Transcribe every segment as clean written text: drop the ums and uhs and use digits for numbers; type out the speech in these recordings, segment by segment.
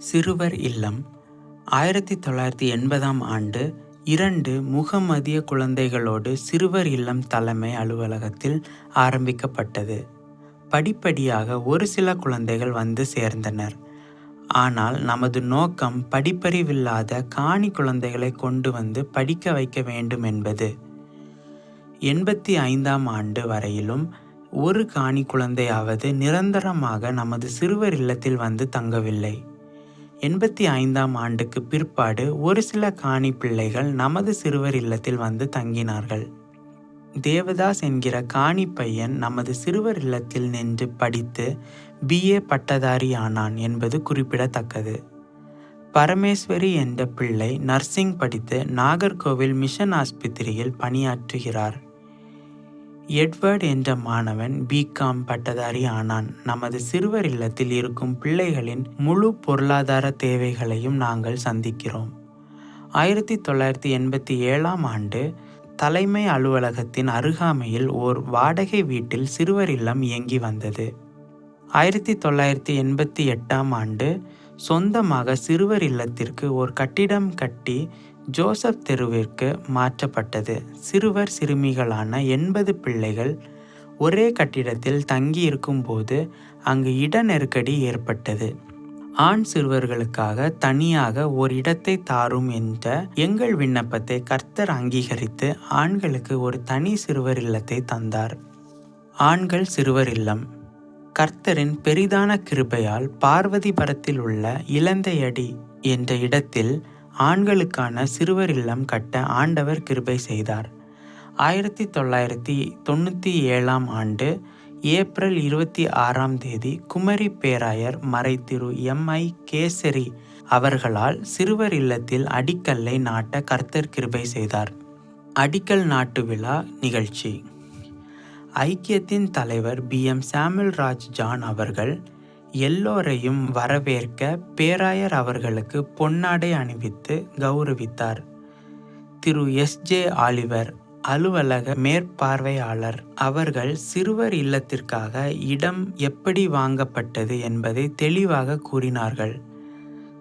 சிறுவர் இல்லம் 1980ஆம் ஆண்டு 2 முகமதிய குழந்தைகளோடு சிறுவர் இல்லம் தலைமை அலுவலகத்தில் ஆரம்பிக்கப்பட்டது. படிப்படியாக ஒரு சில குழந்தைகள் வந்து சேர்ந்தனர். ஆனால் நமது நோக்கம் படிப்பறிவில்லாத காணி குழந்தைகளை கொண்டு வந்து படிக்க வைக்க வேண்டும் என்பது. 85ஆம் ஆண்டு வரையிலும் ஒரு காணி குழந்தையாவது நிரந்தரமாக நமது சிறுவர் இல்லத்தில் வந்து தங்கவில்லை. 85ஆம் ஆண்டுக்கு பிற்பாடு ஒரு சில காணி பிள்ளைகள் நமது சிறுவர் இல்லத்தில் வந்து தங்கினார்கள். தேவதாஸ் என்கிற காணி பையன் நமது சிறுவர் இல்லத்தில் நின்று படித்து BA பட்டதாரி ஆனான் என்பது குறிப்பிடத்தக்கது. பரமேஸ்வரி என்ற பிள்ளை நர்சிங் படித்து நாகர்கோவில் மிஷன் ஆஸ்பத்திரியில் பணியாற்றுகிறார். எட்வர்ட் என்ற மாணவன் BCom பட்டதாரி ஆனான். நமது சிறுவர் இல்லத்தில் இருக்கும் பிள்ளைகளின் முழு பொருளாதார தேவைகளையும் நாங்கள் சந்திக்கிறோம். 1987ஆம் ஆண்டு தலைமை அலுவலகத்தின் அருகாமையில் ஓர் வாடகை வீட்டில் சிறுவர் இல்லம் இயங்கி வந்தது. 1988ஆம் ஆண்டு சொந்தமாக சிறுவர் இல்லத்திற்கு ஒரு கட்டிடம் கட்டி ஜோசப் தெருவிற்கு மாற்றப்பட்டது. சிறுவர் சிறுமிகளான 80 பிள்ளைகள் ஒரே கட்டிடத்தில் தங்கியிருக்கும் போது அங்கு இட நெருக்கடி ஏற்பட்டது. ஆண் சிறுவர்களுக்காக தனியாக ஓர் இடத்தை தாரும் என்ற எங்கள் விண்ணப்பத்தை கர்த்தர் அங்கீகரித்து ஆண்களுக்கு ஒரு தனி சிறுவர் இல்லத்தை தந்தார். ஆண்கள் சிறுவர் இல்லம். கர்த்தரின் பெரிதான கிருபையால் பார்வதிபுரத்தில் உள்ள இலந்தையடி என்ற இடத்தில் ஆண்களுக்கான சிறுவர் இல்லம் கட்ட ஆண்டவர் கிருபை செய்தார். 1997ஆம் ஆண்டு ஏப்ரல் 26ஆம் தேதி குமரி பேராயர் மறை திரு MI கேசரி அவர்களால் சிறுவர் இல்லத்தில் அடிக்கல்லை நாட்ட கர்த்தர் கிருபை செய்தார். அடிக்கல் நாட்டு விழா நிகழ்ச்சி. ஐக்கியத்தின் தலைவர் BM சாமுவேல் ராஜ் ஜான் அவர்கள் எல்லோரையும் வரவேற்க பேராயர் அவர்களுக்கு பொன்னாடை அணிவித்து கௌரவித்தார். திரு SJ ஆலிவர் அலுவலக மேற்பார்வையாளர் அவர்கள் சிறுவர் இல்லத்திற்காக இடம் எப்படி வாங்கப்பட்டது என்பதை தெளிவாக கூறினார்கள்.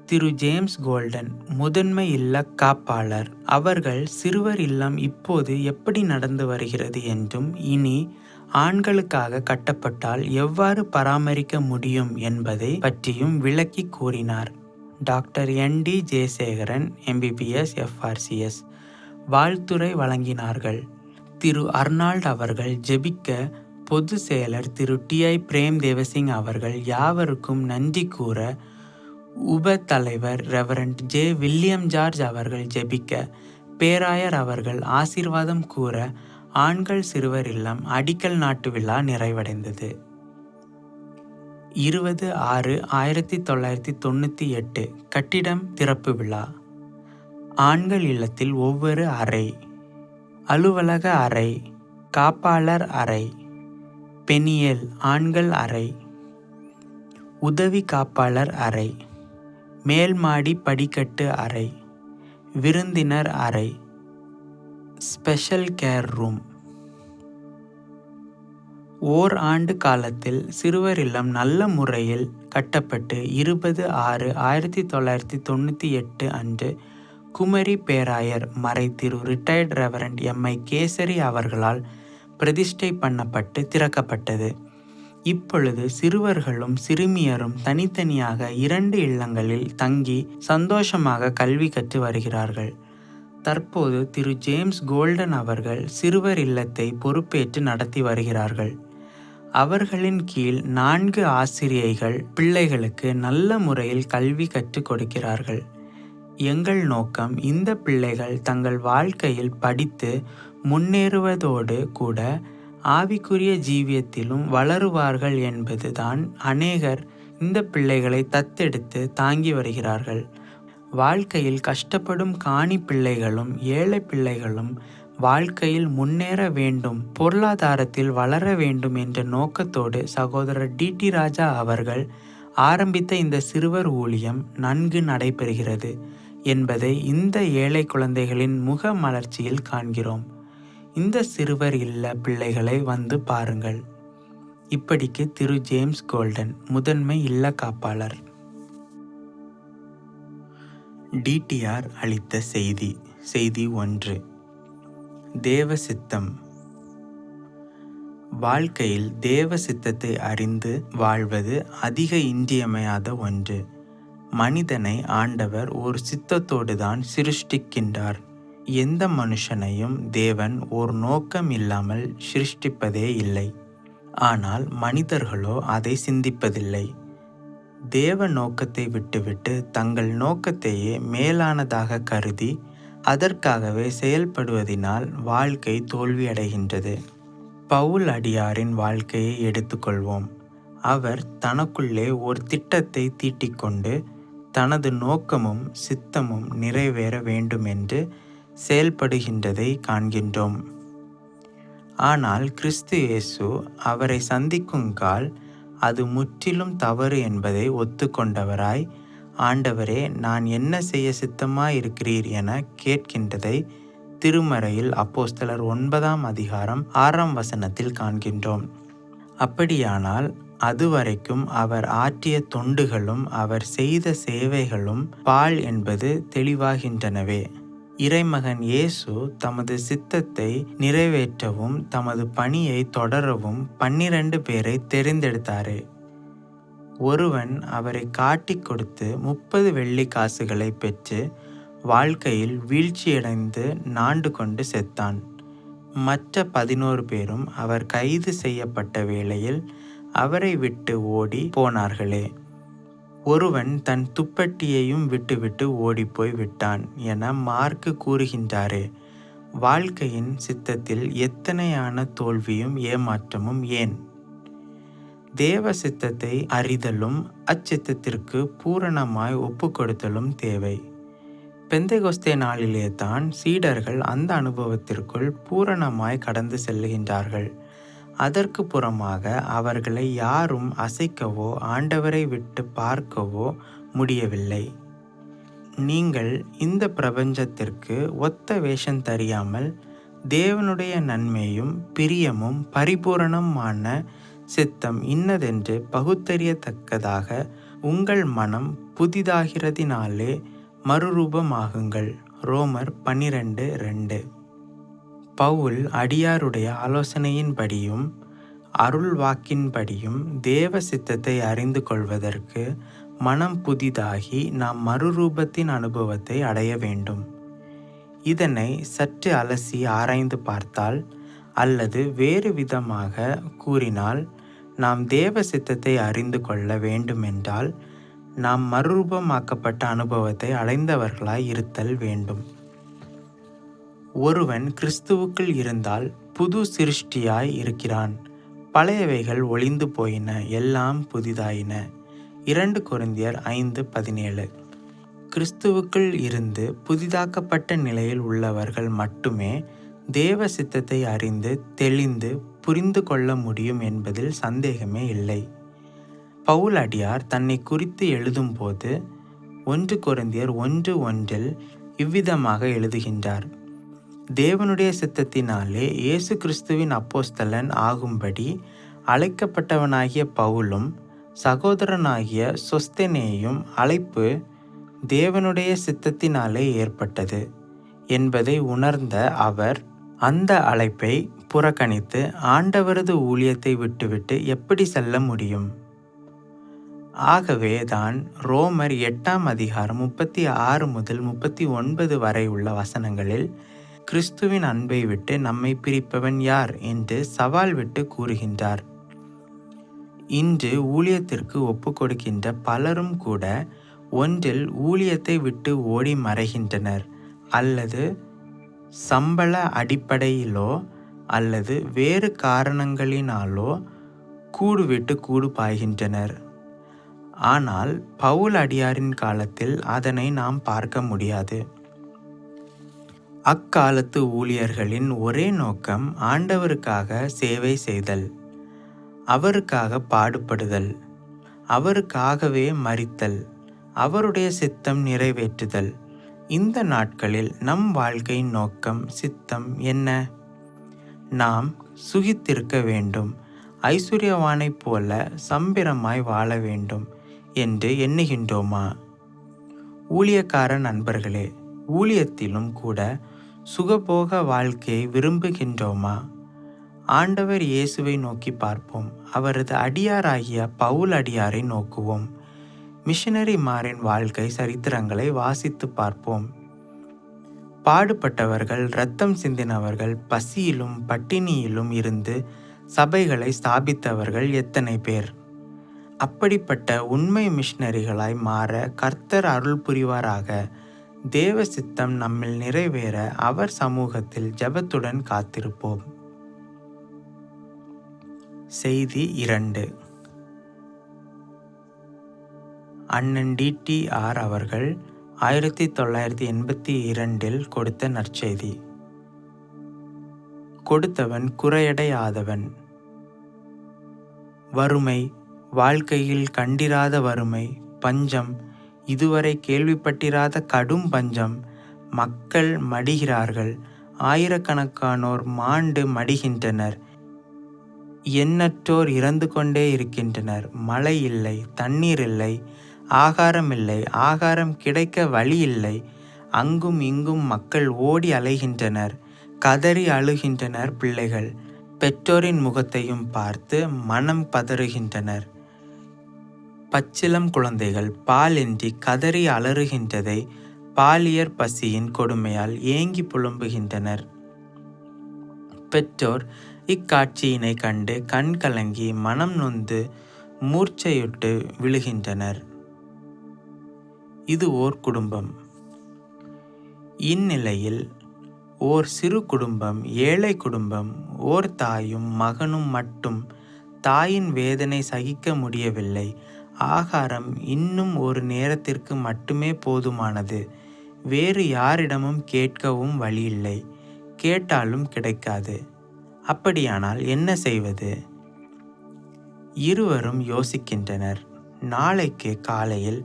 திரு ஜேம்ஸ் கோல்டன் முதன்மை இல்ல காப்பாளர் அவர்கள் சிறுவர் இல்லம் இப்போது எப்படி நடந்து வருகிறது என்றும் இனி ஆண்களுக்காக கட்டப்பட்டால் எவ்வாறு பராமரிக்க முடியும் என்பதை பற்றியும் விளக்கி கூறினார். Doctor ND Jayasekaran MBBS FRCS வாழ்த்துரை வழங்கினார்கள். திரு அர்னால்ட் அவர்கள் ஜெபிக்க பொது செயலர் திரு TI பிரேம் தேவசிங் அவர்கள் யாவருக்கும் நன்றி கூற, உப தலைவர் ரெவரண்ட் J வில்லியம் ஜார்ஜ் அவர்கள் ஜெபிக்க, பேராயர் அவர்கள் ஆசீர்வாதம் கூற ஆண்கள் சிறுவர் இல்லம் அடிக்கல் நாட்டு விழா நிறைவடைந்தது. 20/6/1998 கட்டிடம் திறப்பு விழா. ஆண்கள் இல்லத்தில் ஒவ்வொரு அறை: அலுவலக அறை, காப்பாளர் அறை, பெனியல் ஆண்கள் அறை, உதவி காப்பாளர் அறை, மேல்மாடி படிக்கட்டு அறை, விருந்தினர் அறை, ஸ்பெஷல் கேர் ரூம். ஓர் ஆண்டு காலத்தில் சிறுவர் இல்லம் நல்ல முறையில் கட்டப்பட்டு 20/6/1998 அன்று குமரி பேராயர் மறை திரு ரிட்டையர்ட் ரெவரண்ட் MI கேசரி அவர்களால் பிரதிஷ்டை பண்ணப்பட்டு திறக்கப்பட்டது. இப்பொழுது சிறுவர்களும் சிறுமியரும் தனித்தனியாக 2 இல்லங்களில் தங்கி சந்தோஷமாக கல்வி கற்று வருகிறார்கள். தற்போது திரு ஜேம்ஸ் கோல்டன் அவர்கள் சிறுவர் இல்லத்தை பொறுப்பேற்று நடத்தி வருகிறார்கள். அவர்களின் கீழ் 4 ஆசிரியைகள் பிள்ளைகளுக்கு நல்ல முறையில் கல்வி கற்றுக் கொடுக்கிறார்கள். எங்கள் நோக்கம் இந்த பிள்ளைகள் தங்கள் வாழ்க்கையில் படித்து முன்னேறுவதோடு கூட ஆவிக்குரிய ஜீவியத்திலும் வளருவார்கள் என்பதுதான். அநேகர் இந்த பிள்ளைகளை தத்தெடுத்து தாங்கி வருகிறார்கள். வாழ்க்கையில் கஷ்டப்படும் காணி பிள்ளைகளும் ஏழை பிள்ளைகளும் வாழ்க்கையில் முன்னேற வேண்டும், பொருளாதாரத்தில் வளர வேண்டும் என்ற நோக்கத்தோடு சகோதரர் DT ராஜா அவர்கள் ஆரம்பித்த இந்த சிறுவர் ஊழியம் நன்கு நடைபெறுகிறது என்பதை இந்த ஏழை குழந்தைகளின் முக மலர்ச்சியில் காண்கிறோம். இந்த சிறுவர் இல்ல பிள்ளைகளை வந்து பாருங்கள். இப்படிக்கு திரு ஜேம்ஸ் கோல்டன் முதன்மை இல்ல காப்பாளர். டிடிஆர் அளித்த செய்தி 1. தேவ சித்தம். வாழ்க்கையில் தேவ சித்தத்தை அறிந்து வாழ்வது அதிக இன்றியமையாத ஒன்று. மனிதனை ஆண்டவர் ஒரு சித்தத்தோடு தான் சிருஷ்டிக்கின்றார். எந்த மனுஷனையும் தேவன் ஒரு நோக்கம் இல்லாமல் சிருஷ்டிப்பதே இல்லை. ஆனால் மனிதர்களோ அதை சிந்திப்பதில்லை. தேவ நோக்கத்தை விட்டுவிட்டு தங்கள் நோக்கத்தையே மேலானதாக கருதி அதற்காகவே செயல்படுவதினால் வாழ்க்கை தோல்வியடைகின்றது. பவுல் அடியாரின் வாழ்க்கையை எடுத்துக்கொள்வோம். அவர் தனக்குள்ளே ஒரு திட்டத்தை தீட்டிக்கொண்டு தனது நோக்கமும் சித்தமும் நிறைவேற வேண்டுமென்று செயல்படுகின்றதை காண்கின்றோம். ஆனால் கிறிஸ்து இயேசு அவரை சந்திக்குங்கால் அது முற்றிலும் தவறு என்பதை ஒத்துக்கொண்டவராய், ஆண்டவரே, நான் என்ன செய்ய சித்தமாயிருக்கிறீர் என கேட்கின்றதை திருமறையில் அப்போஸ்தலர் 9ஆம் அதிகாரம் 6ஆம் வசனத்தில் காண்கின்றோம். அப்படியானால் அதுவரைக்கும் அவர் ஆற்றிய தொண்டுகளும் அவர் செய்த சேவைகளும் பாழ் என்பது தெளிவாகின்றனவே. இறைமகன் இயேசு தமது சித்தத்தை நிறைவேற்றவும் தமது பணியை தொடரவும் 12 பேரை தெரிந்தெடுத்தாரே. ஒருவன் அவரை காட்டிக் கொடுத்து 30 வெள்ளி காசுகளை பெற்று வாழ்க்கையில் வீழ்ச்சியடைந்து நாண்டு கொண்டு செத்தான். மற்ற 11 பேரும் அவர் கைது செய்யப்பட்ட வேளையில் அவரை விட்டு ஓடி போனார்களே. ஒருவன் தன் துப்பட்டியையும் விட்டுவிட்டு ஓடிப்போய் விட்டான் என மார்க்கு கூறுகின்றாரே. வாழ்க்கையின் சித்தத்தில் எத்தனையான தோல்வியும் ஏமாற்றமும் ஏன்? தேவ சித்தத்தை அறிதலும் அச்சித்தத்திற்கு பூரணமாய் ஒப்புக்கொடுத்தலும் தேவை. பெந்தெகொஸ்தே நாளிலே தான் சீடர்கள் அந்த அனுபவத்திற்குள் பூரணமாய் கடந்து செல்லுகின்றார்கள். அதற்கு புறமாக அவர்களை யாரும் அசைக்கவோ ஆண்டவரை விட்டு பார்க்கவோ முடியவில்லை. நீங்கள் இந்த பிரபஞ்சத்திற்கு ஒத்த வேஷம் தெரியாமல் தேவனுடைய நன்மையும் பிரியமும் பரிபூரணமான சித்தம் இன்னதென்று பகுத்தறியத்தக்கதாக உங்கள் மனம் புதிதாகிறதினாலே மறுரூபமாகுங்கள். ரோமர் 12:2. பவுல் அடியாருடைய ஆலோசனையின்படியும் அருள் வாக்கின்படியும் தேவ சித்தத்தை அறிந்து கொள்வதற்கு மனம் புதிதாகி நாம் மறுரூபத்தின் அனுபவத்தை அடைய வேண்டும். இதனை சற்று அலசி ஆராய்ந்து பார்த்தால், அல்லது வேறு விதமாக கூறினால், நாம் தேவ சித்தத்தை அறிந்து கொள்ள வேண்டுமென்றால் நாம் மறுரூபமாக்கப்பட்ட அனுபவத்தை அடைந்தவர்களாய் இருத்தல் வேண்டும். ஒருவன் கிறிஸ்துவுக்குள் இருந்தால் புது சிருஷ்டியாய் இருக்கிறான். பழையவைகள் ஒழிந்து போயின, எல்லாம் புதிதாயின. 2 கொரிந்தியர் 5:17. கிறிஸ்துவுக்குள் இருந்து புதிதாக்கப்பட்ட நிலையில் உள்ளவர்கள் மட்டுமே தேவ சித்தத்தை அறிந்து தெளிந்து புரிந்து கொள்ள முடியும் என்பதில் சந்தேகமே இல்லை. பவுல் அடியார் தன்னை குறித்து எழுதும்போது 1 கொரிந்தியர் 1:1 இவ்விதமாக எழுதுகின்றார்: தேவனுடைய சித்தத்தினாலே இயேசு கிறிஸ்துவின் அப்போஸ்தலன் ஆகும்படி அழைக்கப்பட்டவனாகிய பவுலும் சகோதரனாகிய சொஸ்தெனேயும் அழைப்பு தேவனுடைய சித்தத்தினாலே ஏற்பட்டது என்பதை உணர்ந்த அவர் அந்த அழைப்பை புறக்கணித்து ஆண்டவரது ஊழியத்தை விட்டுவிட்டு எப்படி செல்ல முடியும்? ஆகவே தான் ரோமர் 8ஆம் அதிகாரம் 36 முதல் 39 வரை உள்ள வசனங்களில் கிறிஸ்துவின் அன்பை விட்டு நம்மை பிரிப்பவன் யார் என்று சவால் விட்டு கூறுகின்றார். இன்று ஊழியத்திற்கு ஒப்புக்கொடுக்கின்ற பலரும் கூட ஒன்றில் ஊழியத்தை விட்டு ஓடி மறைகின்றனர், அல்லது சம்பள அடிப்படையிலோ அல்லது வேறு காரணங்களினாலோ கூடு விட்டு கூடு பாய்கின்றனர். ஆனால் பவுல் அடியாரின் காலத்தில் அதனை நாம் பார்க்க முடியாது. அக்காலத்து ஊழியர்களின் ஒரே நோக்கம் ஆண்டவருக்காக சேவை செய்தல், அவருக்காக பாடுபடுதல், அவருக்காகவே மரித்தல், அவருடைய சித்தம் நிறைவேற்றுதல். இந்த நாட்களில் நம் வாழ்க்கையின் நோக்கம் சித்தம் என்ன? நாம் சுகித்திருக்க வேண்டும், ஐஸ்வர்யவானைப் போல சம்பிரமாய் வாழ வேண்டும் என்று எண்ணுகின்றோமா? ஊழியக்கார நண்பர்களே, ஊழியத்திலும் கூட சுகபோக வாழ்க்கையை விரும்புகின்றோமா? ஆண்டவர் இயேசுவை நோக்கி பார்ப்போம். அவரது அடியாராகிய பவுல் அடியாரை நோக்குவோம். மிஷனரிமாரின் வாழ்க்கை சரித்திரங்களை வாசித்து பார்ப்போம். பாடுபட்டவர்கள், இரத்தம் சிந்தினவர்கள், பசியிலும் பட்டினியிலும் இருந்து சபைகளை ஸ்தாபித்தவர்கள் எத்தனை பேர்! அப்படிப்பட்ட உண்மை மிஷனரிகளாய் மாற கர்த்தர் அருள் புரிவாராக. தேவ சித்தம் நம்மில் நிறைவேற அவர் சமூகத்தில் ஜெபத்துடன் காத்திருப்போம். செய்தி 2. அண்ணன் DTR அவர்கள் 1982 கொடுத்த நற்செய்தி. கொடுத்தவன் குறையடையாதவன். வறுமை, வாழ்க்கையில் கண்டிராத வறுமை, பஞ்சம், இதுவரை கேள்விப்பட்டிராத கடும் பஞ்சம், மக்கள் மடிகிறார்கள், ஆயிரக்கணக்கானோர் மாண்டு மடிகின்றனர், எண்ணற்றோர் இறந்து கொண்டே இருக்கின்றனர். மழை இல்லை, தண்ணீர் இல்லை, ஆகாரம் இல்லை, ஆகாரம் கிடைக்க வழி இல்லை. அங்கும் இங்கும் மக்கள் ஓடி அலைகின்றனர், கதறி அழுகின்றனர். பிள்ளைகள் பெற்றோரின் முகத்தையும் பார்த்து மனம் பதறுகின்றனர். பச்சிளம் குழந்தைகள் பாலின்றி கதறி அலறுகின்றதை பாலியற் பசியின் கொடுமையால் ஏங்கி புலம்புகின்றனர். பெற்றோர் இக்காட்சியினை கண்டு கண் கலங்கி மனம் நொந்து மூர்ச்சையுட்டு விழுகின்றனர். இது ஓர் குடும்பம். இந்நிலையில் ஓர் சிறு குடும்பம், ஏழை குடும்பம், ஓர் தாயும் மகனும் மட்டும் தாயின் வேதனை சகிக்க முடியவில்லை. ஆகாரம் இன்னும் ஒரு நேரத்திற்கு மட்டுமே போதுமானது. வேறு யாரிடமும் கேட்கவும் வழியில்லை. கேட்டாலும் கிடைக்காது. அப்படியானால் என்ன செய்வது? இருவரும் யோசிக்கின்றனர். நாளைக்கு காலையில்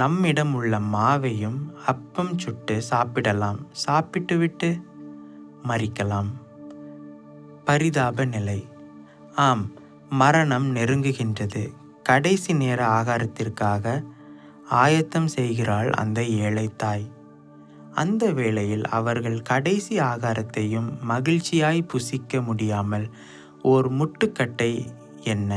நம்மிடம் உள்ள மாவையும் அப்பம் சுட்டு சாப்பிடலாம். சாப்பிட்டுவிட்டு மரிக்கலாம். பரிதாப நிலை. ஆம், மரணம் நெருங்குகின்றது. கடைசி நேர ஆகாரத்திற்காக ஆயத்தம் செய்கிறாள் அந்த ஏழை தாய். அந்த வேளையில் அவர்கள் கடைசி ஆகாரத்தையும் மகிழ்ச்சியாய் புசிக்க முடியாமல் ஓர் முட்டுக்கட்டை என்ன?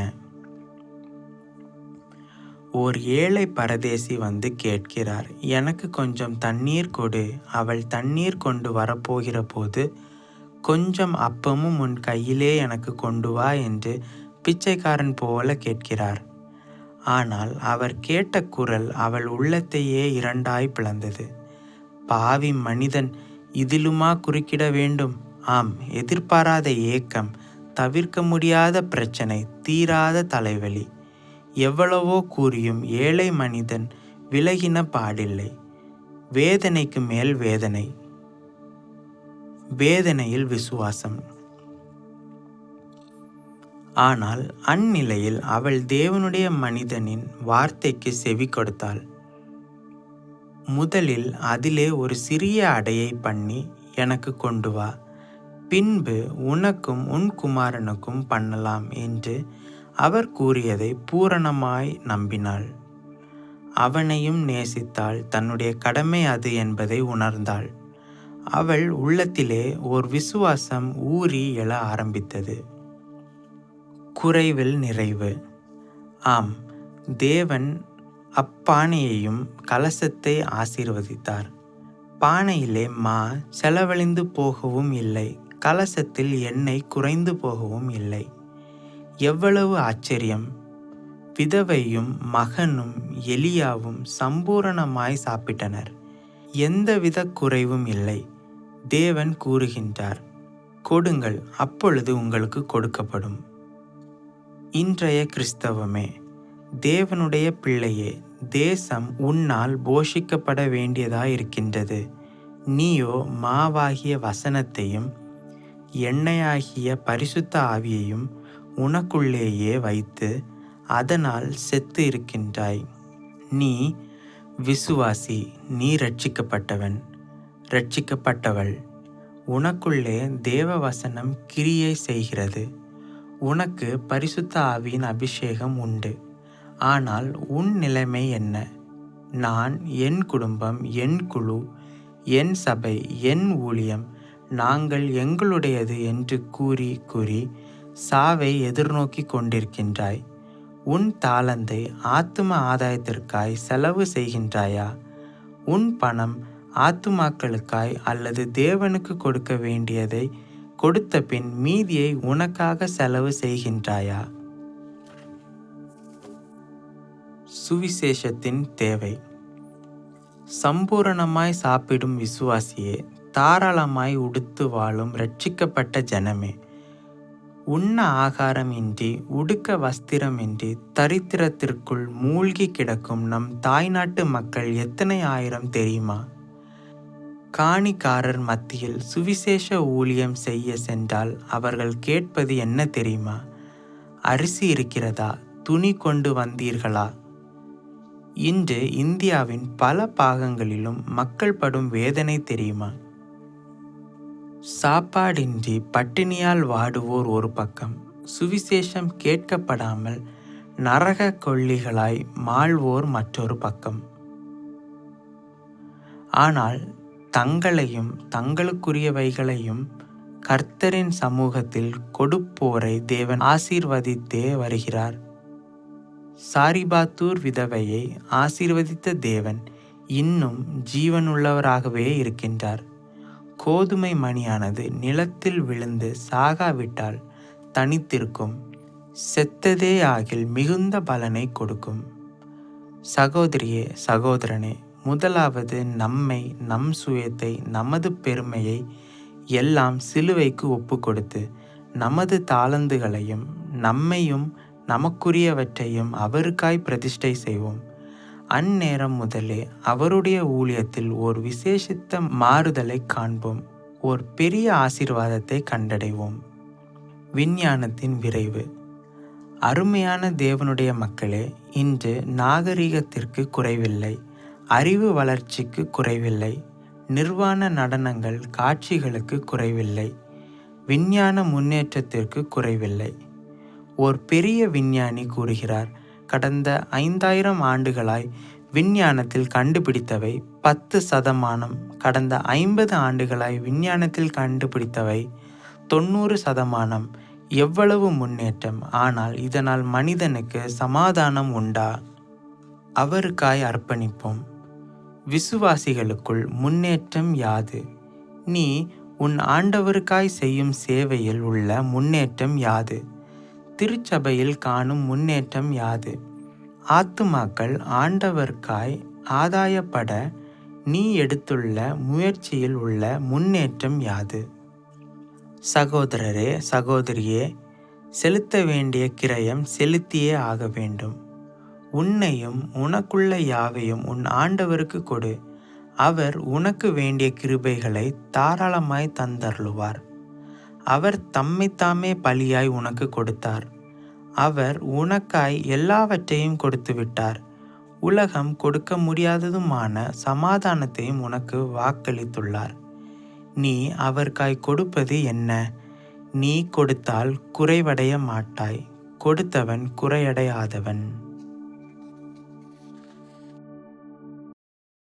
ஓர் ஏழை பரதேசி வந்து கேட்கிறார், எனக்கு கொஞ்சம் தண்ணீர் கொடு. அவள் தண்ணீர் கொண்டு வரப்போகிற போது, கொஞ்சம் அப்பமும் உன் கையிலே எனக்கு கொண்டு வா என்று பிச்சைக்காரன் போல கேட்கிறார். ஆனால் அவர் கேட்ட குரல் அவள் உள்ளத்தையே இரண்டாய் பிளந்தது. பாவி மனிதன், இதிலுமா குறுக்கிட வேண்டும்? ஆம், எதிர்பாராத ஏக்கம், தவிர்க்க முடியாத பிரச்சனை, தீராத தலைவலி. எவ்வளவோ கூறியும் ஏழை மனிதன் விலகின பாடில்லை. வேதனைக்கு மேல் வேதனை. வேதனையில் விசுவாசம். ஆனால் அந்நிலையில் அவள் தேவனுடைய மனிதனின் வார்த்தைக்கு செவி கொடுத்தாள். முதலில் அதிலே ஒரு சிறிய அடையை பண்ணி எனக்கு கொண்டு வா, பின்பு உனக்கும் உன் குமாரனுக்கும் பண்ணலாம் என்று அவர் கூறியதை பூரணமாய் நம்பினாள். அவனையும் நேசித்தாள். தன்னுடைய கடமை அது என்பதை உணர்ந்தாள். அவள் உள்ளத்திலே ஓர் விசுவாசம் ஊறி எழ ஆரம்பித்தது. குறைவில் நிறைவு. ஆம், தேவன் அப்பானையையும் கலசத்தை ஆசீர்வதித்தார். பானையிலே மா செலவழிந்து போகவும் இல்லை, கலசத்தில் எண்ணெய் குறைந்து போகவும் இல்லை. எவ்வளவு ஆச்சரியம்! விதவையும் மகனும் எலியாவும் சம்பூரணமாய் சாப்பிட்டனர். எந்தவித குறைவும் இல்லை. தேவன் கூறுகின்றார், கொடுங்கள், அப்பொழுது உங்களுக்கு கொடுக்கப்படும். இன்றைய கிறிஸ்தவமே, தேவனுடைய பிள்ளையே, தேசம் உன்னால் போஷிக்கப்பட வேண்டியதாயிருக்கின்றது. நீயோ மாவாகிய வசனத்தையும் எண்ணெயாகிய பரிசுத்த ஆவியையும் உனக்குள்ளேயே வைத்து அதனால் செத்து இருக்கின்றாய். நீ விசுவாசி, நீ இரட்சிக்கப்பட்டவன், இரட்சிக்கப்பட்டவள். உனக்குள்ளே தேவ வசனம் கிரியை செய்கிறது. உனக்கு பரிசுத்த ஆவியின் அபிஷேகம் உண்டு. ஆனால் உன் நிலைமை என்ன? நான், என் குடும்பம், என் குழு, என் சபை, என் ஊழியம், நாங்கள் எங்களுடையது என்று கூறி கூறி சாவை எதிர்நோக்கி கொண்டிருக்கின்றாய். உன் தாளந்தை ஆத்தும ஆதாயத்திற்காய் செலவு செய்கின்றாயா? உன் பணம் ஆத்துமாக்களுக்காய் அல்லது தேவனுக்கு கொடுக்க வேண்டியதை கொடுத்த பின் மீதியை உனக்காக செலவு செய்கின்றாயா? சுவிசேஷத்தின் தேவை. சம்பூரணமாய் சாப்பிடும் விசுவாசியே, தாராளமாய் உடுத்து வாழும் இரட்சிக்கப்பட்ட ஜனமே, உண்ண ஆகாரமின்றி உடுக்க வஸ்திரமின்றி தரித்திரத்திற்குள் மூழ்கி கிடக்கும் நம் தாய்நாட்டு மக்கள் எத்தனை ஆயிரம் தெரியுமா? காணிக்காரர் மத்தியில் சுவிசேஷ ஊழியம் செய்ய சென்றால் அவர்கள் கேட்பது என்ன தெரியுமா? அரிசி இருக்கிறதா? துணி கொண்டு வந்தீர்களா? இன்று இந்தியாவின் பல பாகங்களிலும் மக்கள் படும் வேதனை தெரியுமா? சாப்பாடின்றி பட்டினியால் வாடுவோர் ஒரு பக்கம், சுவிசேஷம் கேட்கப்படாமல் நரக கொள்ளிகளாய் மாழ்வோர் மற்றொரு பக்கம். ஆனால் தங்களையும் தங்களுக்குரியவைகளையும் கர்த்தரின் சமூகத்தில் கொடுப்போரை தேவன் ஆசீர்வதித்தே வருகிறார். சாரிபாத்தூர் விதவையை ஆசீர்வதித்த தேவன் இன்னும் ஜீவனுள்ளவராகவே இருக்கின்றார். கோதுமை மணியானது நிலத்தில் விழுந்து சாகாவிட்டால் தனித்திருக்கும், செத்ததே ஆகில் மிகுந்த பலனை கொடுக்கும். சகோதரியே, சகோதரனே, முதலாவது நம்மை, நம் சுயத்தை, நமது பெருமையை எல்லாம் சிலுவைக்கு ஒப்பு கொடுத்து நமது தாளந்துகளையும் நம்மையும் நமக்குரியவற்றையும் அவருக்காய் பிரதிஷ்டை செய்வோம். அந்நேரம் முதலே அவருடைய ஊழியத்தில் ஓர் விசேஷித்த மாறுதலை காண்போம். ஓர் பெரிய ஆசீர்வாதத்தை கண்டடைவோம். விஞ்ஞானத்தின் விரைவு. அருமையான தேவனுடைய மக்களே, இன்று நாகரிகத்திற்கு குறைவில்லை, அறிவு வளர்ச்சிக்கு குறைவில்லை, நிர்வாண நடனங்கள் காட்சிகளுக்கு குறைவில்லை, விஞ்ஞான முன்னேற்றத்திற்கு குறைவில்லை. ஓர் பெரிய விஞ்ஞானி கூறுகிறார், கடந்த 5000 ஆண்டுகளாய் விஞ்ஞானத்தில் கண்டுபிடித்தவை 10%, கடந்த 50 ஆண்டுகளாய் விஞ்ஞானத்தில் கண்டுபிடித்தவை 90%. எவ்வளவு முன்னேற்றம்! ஆனால் இதனால் மனிதனுக்கு சமாதானம் உண்டா? அவருக்காய் அர்ப்பணிப்போம். விசுவாசிகளுக்குள் முன்னேற்றம் யாது? நீ உன் ஆண்டவருக்காய் செய்யும் சேவையில் உள்ள முன்னேற்றம் யாது? திருச்சபையில் காணும் முன்னேற்றம் யாது? ஆத்துமாக்கள் ஆண்டவருக்காய் ஆதாயப்பட நீ எடுத்துள்ள முயற்சியில் உள்ள முன்னேற்றம் யாது? சகோதரரே, சகோதரியே, செலுத்த வேண்டிய கிரயம் செலுத்தியே ஆக வேண்டும். உன்னையும் உனக்குள்ள யாவையும் உன் ஆண்டவருக்கு கொடு. அவர் உனக்கு வேண்டிய கிருபைகளை தாராளமாய் தந்தருளுவார். அவர் தம்மைத்தாமே பலியாய் உனக்கு கொடுத்தார். அவர் உனக்காய் எல்லாவற்றையும் கொடுத்து விட்டார். உலகம் கொடுக்க முடியாததுமான சமாதானத்தையும் உனக்கு வாக்களித்துள்ளார். நீ அவருக்காய் கொடுப்பது என்ன? நீ கொடுத்தால் குறைவடைய மாட்டாய். கொடுத்தவன் குறையடையாதவன்.